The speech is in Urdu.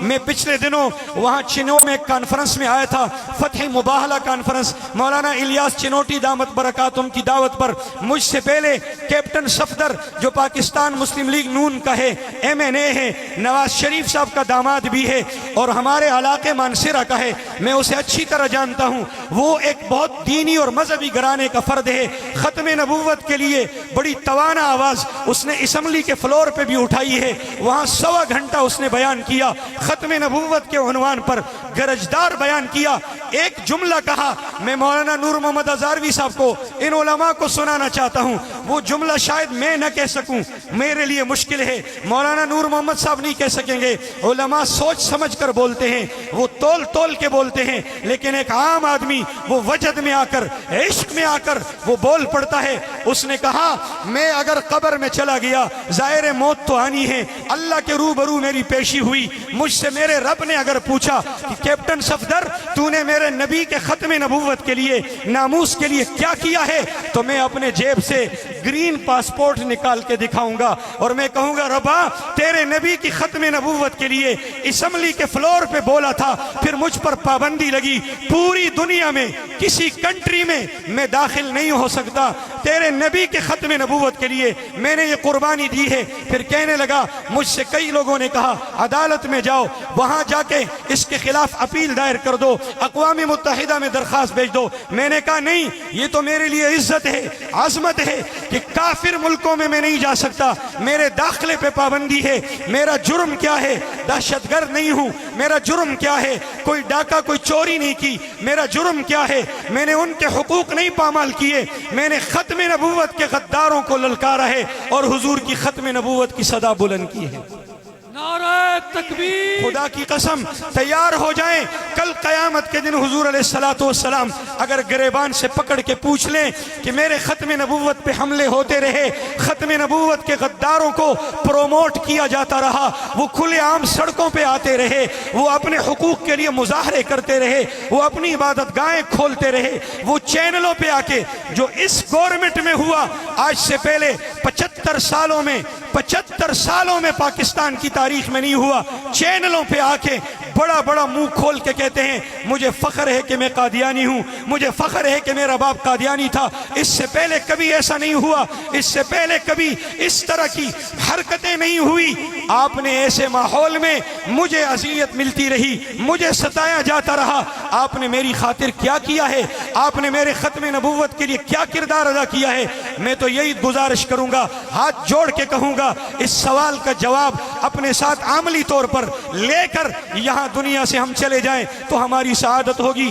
میں پچھلے دنوں وہاں چنو میں کانفرنس میں آیا تھا، فتح مباہلہ کانفرنس، مولانا الیاس چنوٹی دامت برکاتہم کی دعوت پر۔ مجھ سے پہلے کیپٹن صفدر جو پاکستان مسلم لیگ نون کا ہے، MNA ہے، نواز شریف صاحب کا داماد بھی ہے اور ہمارے علاقے مانسرہ کا ہے، میں اسے اچھی طرح جانتا ہوں۔ وہ ایک بہت دینی اور مذہبی گھرانے کا فرد ہے۔ ختم نبوت کے لیے بڑی توانا آواز اس نے اسمبلی کے فلور پہ بھی اٹھائی ہے، وہاں 1.25 گھنٹہ اس نے بیان کیا، ختم نبوت کے عنوان پر گرجدار بیان کیا۔ ایک جملہ کہا، میں مولانا نور محمد ہزاروی صاحب کو، ان علماء کو سنانا چاہتا ہوں، وہ جملہ شاید میں نہ کہہ سکوں، میرے لیے مشکل ہے، مولانا نور محمد صاحب نہیں کہہ سکیں گے۔ علماء سوچ سمجھ کر بولتے ہیں، وہ تول تول کے بولتے ہیں، لیکن ایک عام آدمی وہ وجد میں آ کر، عشق میں آ کر وہ بول پڑتا ہے۔ اس نے کہا، میں اگر قبر میں چلا گیا، ظاہر موت تو آنی ہے، اللہ کے روبرو میری پیشی ہوئی، مجھ سے میرے رب نے اگر پوچھا کہ کیپٹن صفدر تو نے میرے نبی کے ختم نبوت کے لیے، ناموس کے لیے کیا کیا ہے، تو میں اپنے جیب سے گرین پاسپورٹ نکال کے دکھاؤں گا اور میں کہوں گا، ربا تیرے نبی کی ختم نبوت کے لیے اسمبلی کے فلور پہ بولا تھا، پھر مجھ پر پابندی لگی، پوری دنیا میں کسی کنٹری میں داخل نہیں ہو سکتا، تیرے نبی کے ختم نبوت کے لیے میں نے یہ قربانی دی ہے۔ پھر کہنے لگا، مجھ سے کئی لوگوں نے کہا عدالت میں جاؤ، وہاں جا کے اس کے خلاف اپیل دائر کر دو، اقوام متحدہ میں درخواست بھیج دو۔ میں نے کہا نہیں، یہ تو میرے لیے عزت ہے، عظمت ہے کہ کافر ملکوں میں نہیں جا سکتا، میرے داخلے پہ پابندی ہے۔ میرا جرم کیا ہے؟ دہشت گرد نہیں ہوں۔ میرا جرم کیا ہے؟ کوئی ڈاکہ کوئی چوری نہیں کی۔ میرا جرم کیا ہے؟ میں نے ان کے حقوق نہیں پامال کیے، میں نے ختم نبوت کے غداروں کو للکارا ہے اور حضور کی ختم نبوت کی صدا بلند کی ہے۔ نعرہ تکبیر! خدا کی قسم تیار ہو جائیں، کل قیامت کے دن حضور علیہ السلام اگر گریبان سے پکڑ کے پوچھ لیں کہ میرے ختم نبوت پہ حملے ہوتے رہے، ختم نبوت کے غداروں کو پروموٹ کیا جاتا رہا، وہ کھلے عام سڑکوں پہ آتے رہے، وہ اپنے حقوق کے لیے مظاہرے کرتے رہے، وہ اپنی عبادت گاہیں کھولتے رہے، وہ چینلوں پہ آ کے جو اس گورنمنٹ میں ہوا آج سے پہلے 75 سالوں میں پاکستان کی تاریخ میں نہیں ہوا، چینلوں پہ آ کے بڑا بڑا منہ کھول کے کہتے ہیں مجھے فخر ہے کہ میں قادیانی ہوں، مجھے فخر ہے کہ میرا باپ قادیانی تھا۔ اس سے پہلے کبھی ایسا نہیں ہوا، اس سے پہلے کبھی اس طرح کی حرکتیں نہیں ہوئی۔ آپ نے ایسے ماحول میں مجھے اذیت ملتی رہی، مجھے ستایا جاتا رہا، آپ نے میری خاطر کیا کیا ہے؟ آپ نے میرے ختم نبوت کے لیے کیا کردار ادا کیا ہے؟ میں تو یہی گزارش کروں گا، ہاتھ جوڑ کے کہوں گا، اس سوال کا جواب اپنے ساتھ عملی طور پر لے کر یہاں دنیا سے ہم چلے جائیں تو ہماری سعادت ہوگی۔